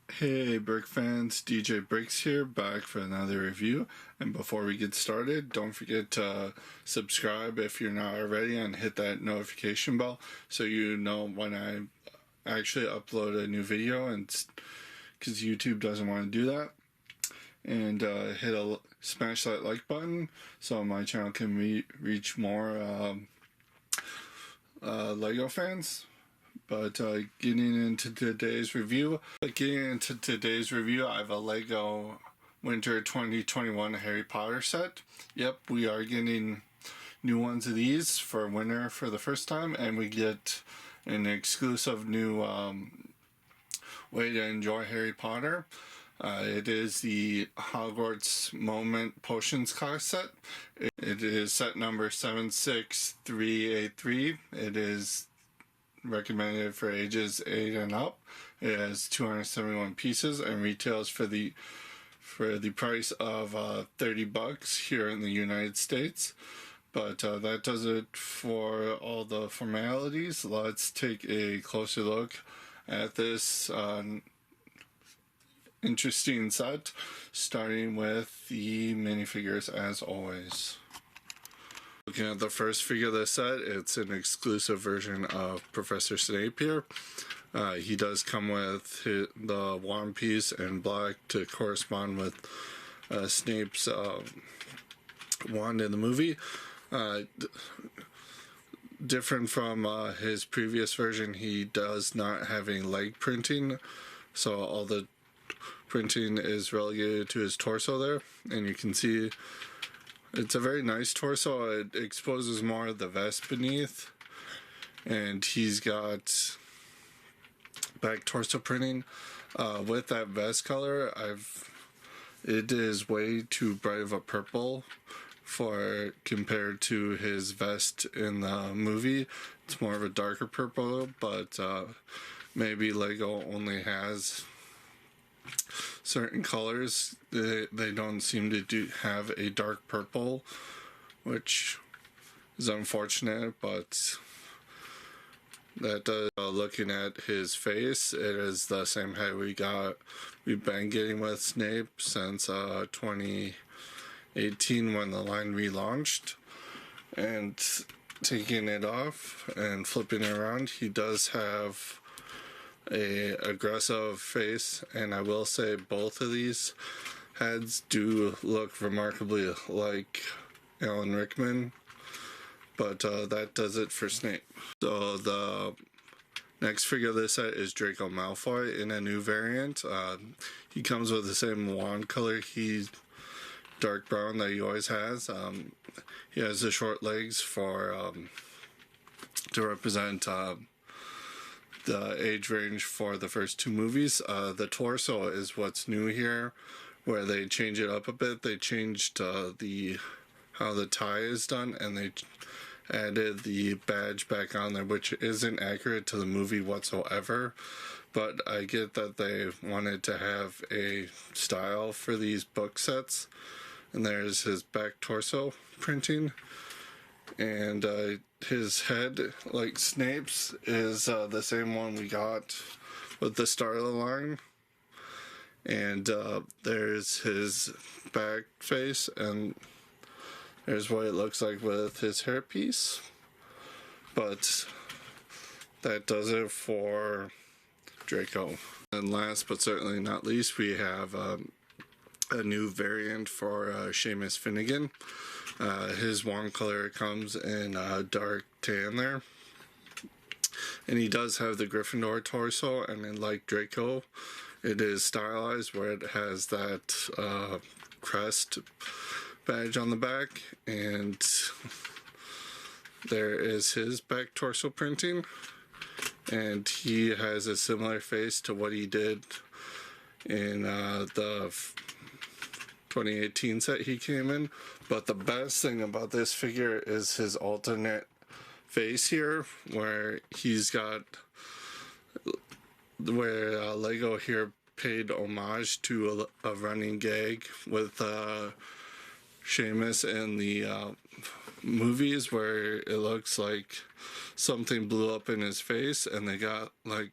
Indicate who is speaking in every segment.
Speaker 1: Hey Brick fans, DJ Bricks here, back for another review. And before we get started, don't forget to subscribe if you're not already and hit that notification bell so you know when I actually upload a new video, and because YouTube doesn't want to do that. And smash that like button so my channel can reach more Lego fans. But getting into today's review, I have a Lego Winter 2021 Harry Potter set. Yep, we are getting new ones of these for winter for the first time, and we get an exclusive new way to enjoy Harry Potter. It is the Hogwarts Moment Potions class set. It is set number 76383. It is recommended for ages 8 and up. It has 271 pieces and retails for the price of $30 here in the United States. But that does it for all the formalities. Let's take a closer look at this interesting set, starting with the minifigures as always. Looking at the first figure of the set, it's an exclusive version of Professor Snape here. He does come with the wand piece in black to correspond with Snape's wand in the movie. Different from his previous version, he does not have any leg printing, so all the printing is relegated to his torso there, and you can see it's a very nice torso. It exposes more of the vest beneath, and he's got back torso printing with that vest color. It is way too bright of a purple compared to his vest in the movie. It's more of a darker purple, but maybe Lego only has certain colors. They don't seem to have a dark purple, which is unfortunate, but that does. Looking at his face, it is the same head we've been getting with Snape since 2018 when the line relaunched. And taking it off and flipping it around, he does have a aggressive face, and I will say both of these heads do look remarkably like Alan Rickman, but that does it for Snape. So the next figure of this set is Draco Malfoy in a new variant. He comes with the same wand color. He's dark brown that he always has. He has the short legs to represent the age range for the first two movies. The torso is what's new here, where they change it up a bit. They changed how the tie is done, and they added the badge back on there, which isn't accurate to the movie whatsoever. But I get that they wanted to have a style for these book sets. And there's his back torso printing. And his head, like Snape's, is the same one we got with the start of the line. And there's his back face, and there's what it looks like with his hairpiece. But that does it for Draco. And last but certainly not least, we have a new variant for Seamus Finnegan. His wand color comes in dark tan there, and he does have the Gryffindor torso, and then like Draco, it is stylized where it has that crest badge on the back, and there is his back torso printing, and he has a similar face to what he did in the 2018 set he came in. But the best thing about this figure is his alternate face here, where Lego here paid homage to a running gag with Seamus in the movies, where it looks like something blew up in his face and they got like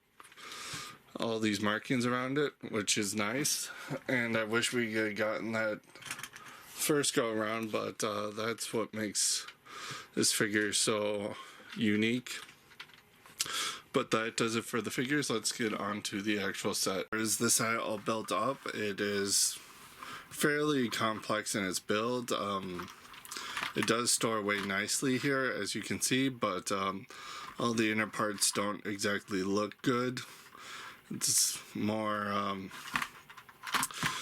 Speaker 1: all these markings around it, which is nice. And I wish we had gotten that first go around, but that's what makes this figure so unique. But that does it for the figures. Let's get on to the actual set. Is the set all built up? It is fairly complex in its build. It does store away nicely here, as you can see, but all the inner parts don't exactly look good. It's more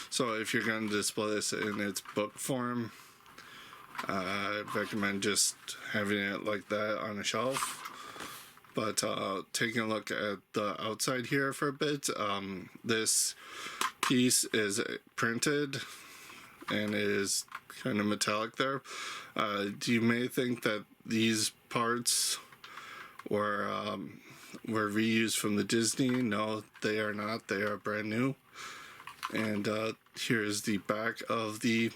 Speaker 1: so if you're going to display this in its book form, I recommend just having it like that on a shelf. But taking a look at the outside here for a bit, this piece is printed and it is kind of metallic there. You may think that these parts were reused from the Disney. No, they are not. They are brand new. And here's the back of the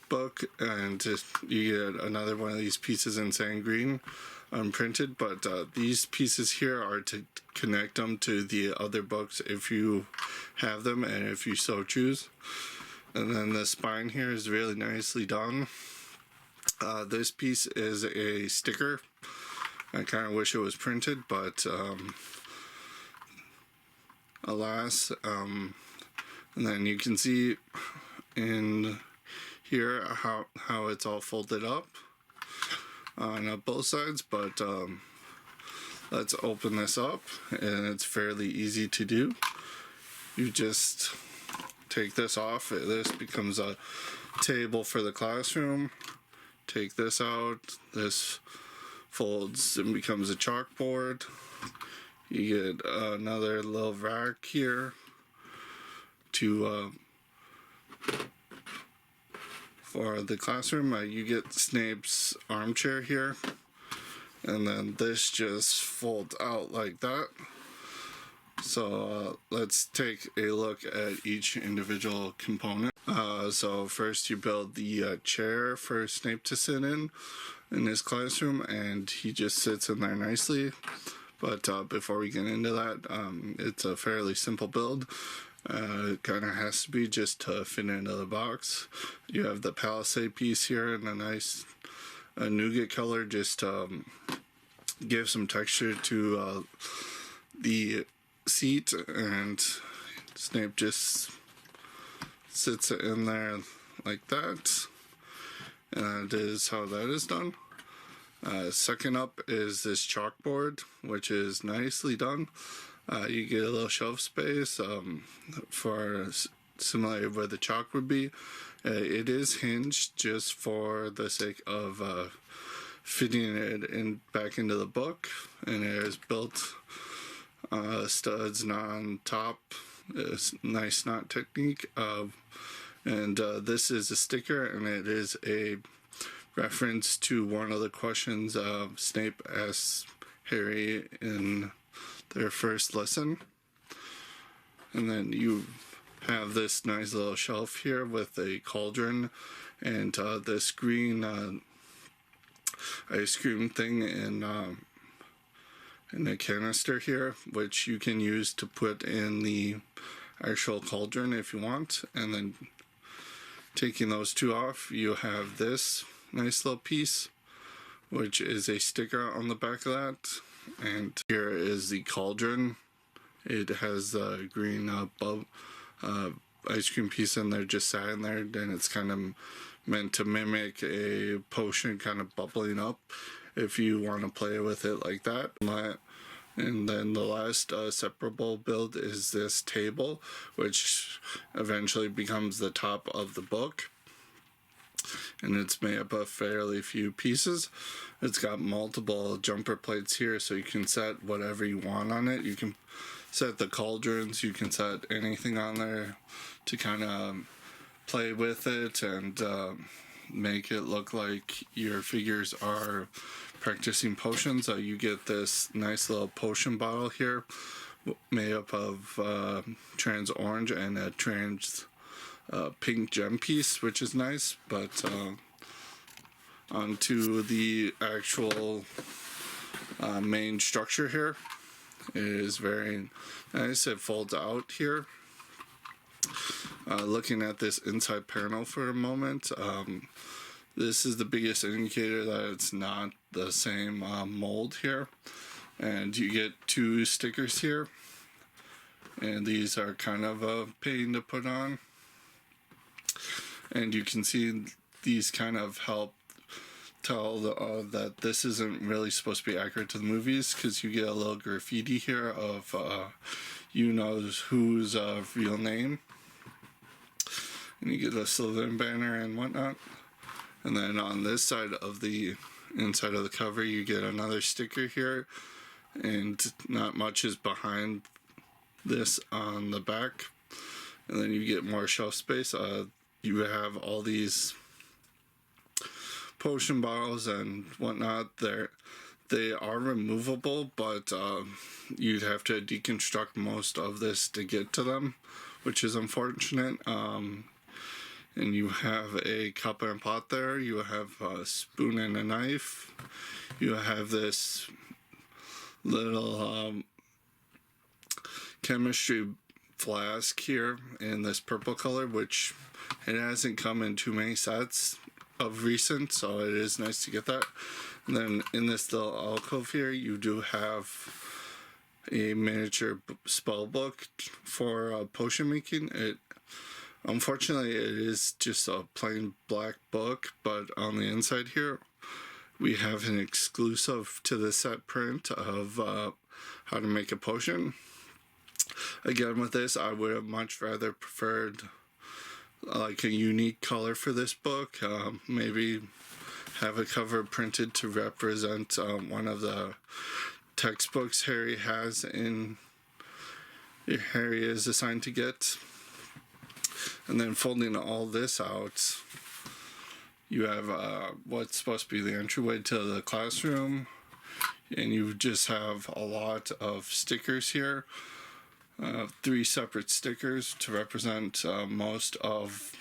Speaker 1: book, and you get another one of these pieces in sand green unprinted, but these pieces here are to connect them to the other books if you have them and if you so choose. And then the spine here is really nicely done. This piece is a sticker. I kind of wish it was printed, but alas. And then you can see in here how it's all folded up on both sides, but let's open this up, and it's fairly easy to do. You just take this off. This becomes a table for the classroom. Take this out. This folds and becomes a chalkboard. You get another little rack here to for the classroom. You get Snape's armchair here, and then this just folds out like that. So let's take a look at each individual component. So first you build the chair for Snape to sit in his classroom, and he just sits in there nicely. But before we get into that, it's a fairly simple build. It kind of has to be just to fit into the box. You have the Palisade piece here in a nice nougat color, just to give some texture to the seat, and Snape just sits in there like that, and that is how that is done. Second up is this chalkboard, which is nicely done. You get a little shelf space for similar where the chalk would be. It is hinged just for the sake of fitting it back into the book, and it is built studs on top. It's nice knot technique, and this is a sticker, and it is a reference to one of the questions Snape asks Harry in their first lesson. And then you have this nice little shelf here with a cauldron and this green ice cream thing in a canister here, which you can use to put in the actual cauldron if you want. And then taking those two off, you have this nice little piece, which is a sticker on the back of that. And here is the cauldron. It has the green ice cream piece in there, just sat in there, and it's kind of meant to mimic a potion kind of bubbling up if you want to play with it like that. And then the last separable build is this table, which eventually becomes the top of the book. And it's made up of fairly few pieces. It's got multiple jumper plates here, so you can set whatever you want on it. You can set the cauldrons, you can set anything on there to kind of play with it and make it look like your figures are practicing potions. You get this nice little potion bottle here made up of trans orange and a trans pink gem piece, which is nice. But onto the actual main structure here. It is very nice. It folds out here. Looking at this inside panel for a moment, this is the biggest indicator that it's not the same mold here. And you get 2 stickers here, and these are kind of a pain to put on. And you can see these kind of help tell that this isn't really supposed to be accurate to the movies, because you get a little graffiti here of you know whose real name, and you get a Slytherin banner and whatnot. And then on this side of the inside of the cover, you get another sticker here, and not much is behind this on the back. And then you get more shelf space. You have all these potion bottles and whatnot. They are removable, but you'd have to deconstruct most of this to get to them, which is unfortunate. And you have a cup and pot there. You have a spoon and a knife. You have this little chemistry flask here in this purple color, which it hasn't come in too many sets of recent, so it is nice to get that. And then in this little alcove here, you do have a miniature spell book for potion making. Unfortunately, it is just a plain black book, but on the inside here, we have an exclusive to the set print of how to make a potion. Again, with this, I would have much rather preferred like a unique color for this book. Maybe have a cover printed to represent one of the textbooks Harry is assigned to get. And then folding all this out, you have what's supposed to be the entryway to the classroom, and you just have a lot of stickers here. 3 separate stickers to represent most of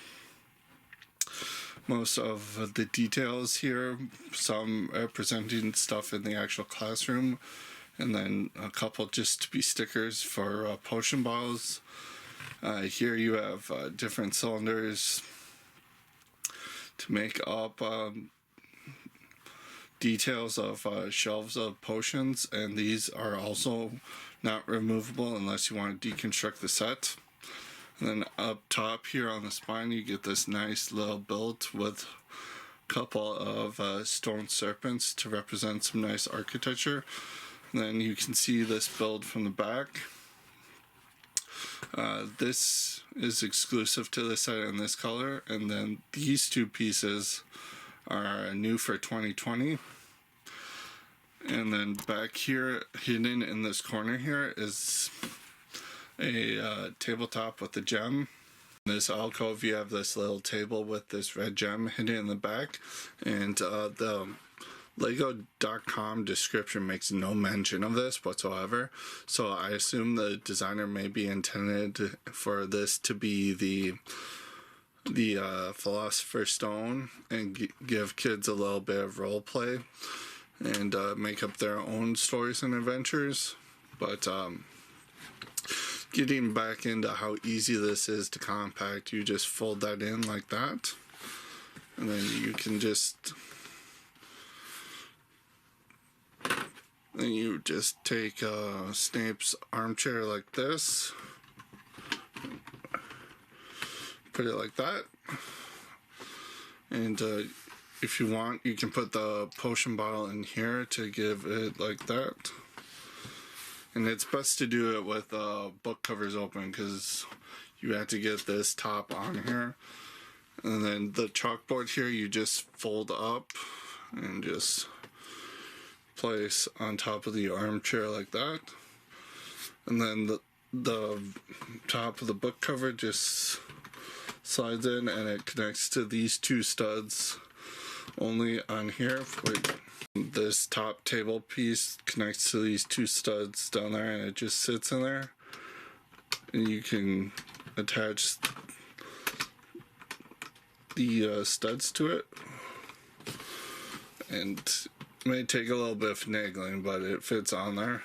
Speaker 1: the details here, some representing stuff in the actual classroom, and then a couple just to be stickers for potion bottles. Here you have different cylinders to make up details of shelves of potions, and these are also not removable unless you want to deconstruct the set. And then up top here on the spine, you get this nice little build with a couple of stone serpents to represent some nice architecture. And then you can see this build from the back. This is exclusive to the set in this color, and then these 2 pieces are new for 2020. And then back here, hidden in this corner here, is a tabletop with a gem. In this alcove, you have this little table with this red gem hidden in the back, and the Lego.com description makes no mention of this whatsoever, so I assume the designer may be intended for this to be the Philosopher's Stone and give kids a little bit of role play and make up their own stories and adventures. But getting back into how easy this is to compact, you just fold that in like that, and then you can just take Snape's armchair like this, put it like that, and if you want, you can put the potion bottle in here to give it like that. And it's best to do it with book covers open, because you have to get this top on here. And then the chalkboard here, you just fold up and just place on top of the armchair like that. And then the top of the book cover just slides in, and it connects to these 2 studs only on here. This top table piece connects to these 2 studs down there, and it just sits in there, and you can attach the studs to it. And it may take a little bit of finagling, but it fits on there.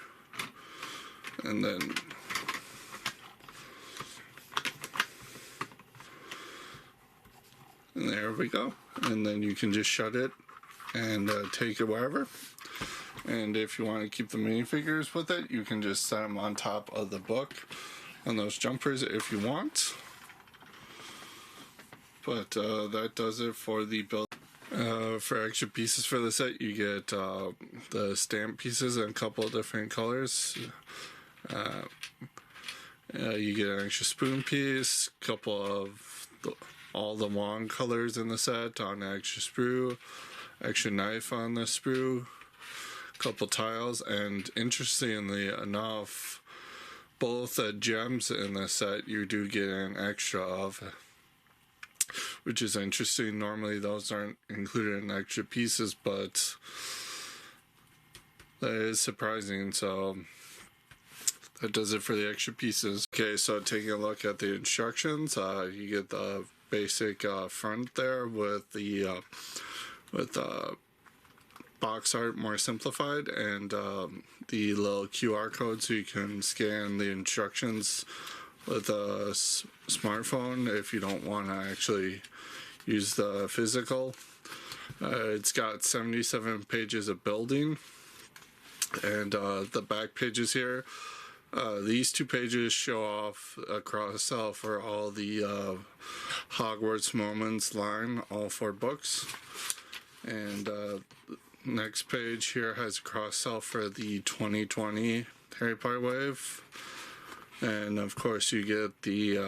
Speaker 1: And then and there we go. And then you can just shut it and take it wherever. And if you want to keep the minifigures with it, you can just set them on top of the book on those jumpers if you want. But that does it for the build. For extra pieces for the set, you get the stamp pieces in a couple of different colors. You get an extra spoon piece, couple of all the wand colors in the set on the extra sprue, extra knife on the sprue, couple tiles, and interestingly enough, both gems in the set you do get an extra of, which is interesting. Normally those aren't included in extra pieces, but that is surprising. So that does it for the extra pieces. Okay, so taking a look at the instructions, you get the basic front there with the box art more simplified, and the little QR code so you can scan the instructions with a smartphone if you don't want to actually use the physical. It's got 77 pages of building, and the back pages here, these two pages show off a cross-sell for all the Hogwarts Moments line, all 4 books. And next page here has a cross-sell for the 2020 Harry Potter wave. And of course you get the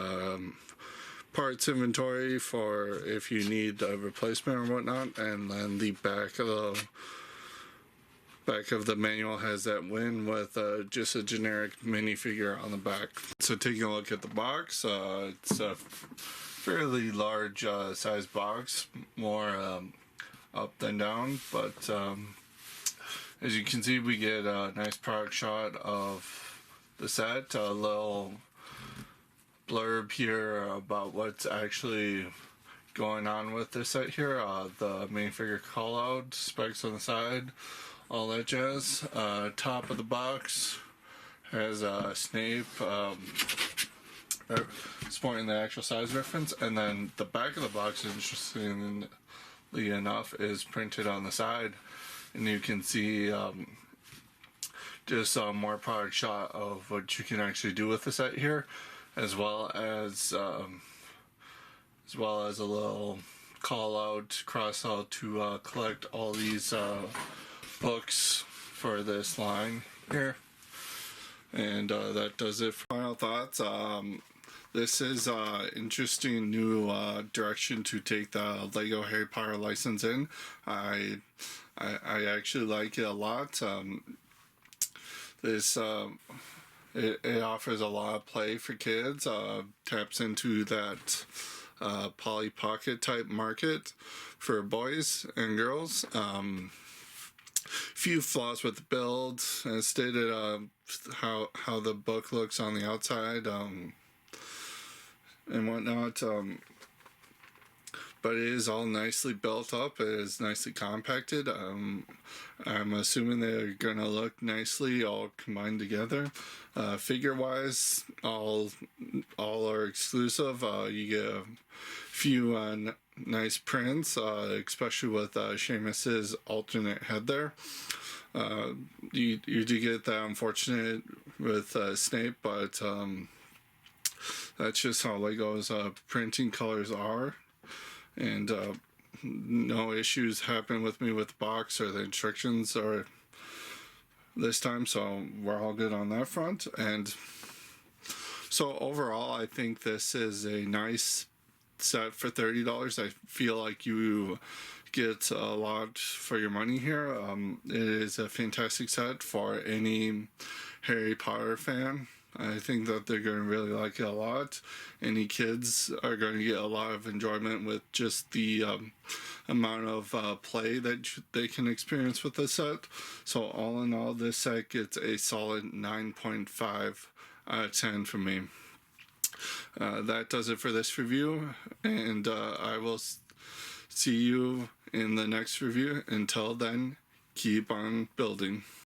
Speaker 1: parts inventory for if you need a replacement or whatnot, and then the back of the manual has that win with just a generic minifigure on the back. So taking a look at the box, it's a fairly large size box, more up than down, but as you can see, we get a nice product shot of the set, a little blurb here about what's actually going on with the set here, the minifigure call out, specs on the side, all that jazz. Top of the box has Snape sporting the actual size reference, and then the back of the box, interestingly enough, is printed on the side, and you can see just a more product shot of what you can actually do with the set here, as well as a little call out, cross out to collect all these books for this line here. And that does it. Final thoughts. This is an interesting new direction to take the Lego Harry Potter license in. I actually like it a lot. It offers a lot of play for kids. Taps into that Polly Pocket type market for boys and girls. Few flaws with the build, as stated, how the book looks on the outside and whatnot, but it is all nicely built up. It is nicely compacted. I'm assuming they're gonna look nicely all combined together. Figure wise, all are exclusive. You get a few nice prints, especially with Seamus's alternate head there. You do get that unfortunate with Snape, but that's just how Lego's printing colors are, and no issues happen with me with the box or the instructions or this time, so we're all good on that front. And so overall, I think this is a nice set for $30. I feel like you get a lot for your money here. It is a fantastic set for any Harry Potter fan. I think that they're going to really like it a lot. Any kids are going to get a lot of enjoyment with just the amount of play that they can experience with this set. So all in all, this set gets a solid 9.5 out of 10 from me. That does it for this review, and I will see you in the next review. Until then, keep on building.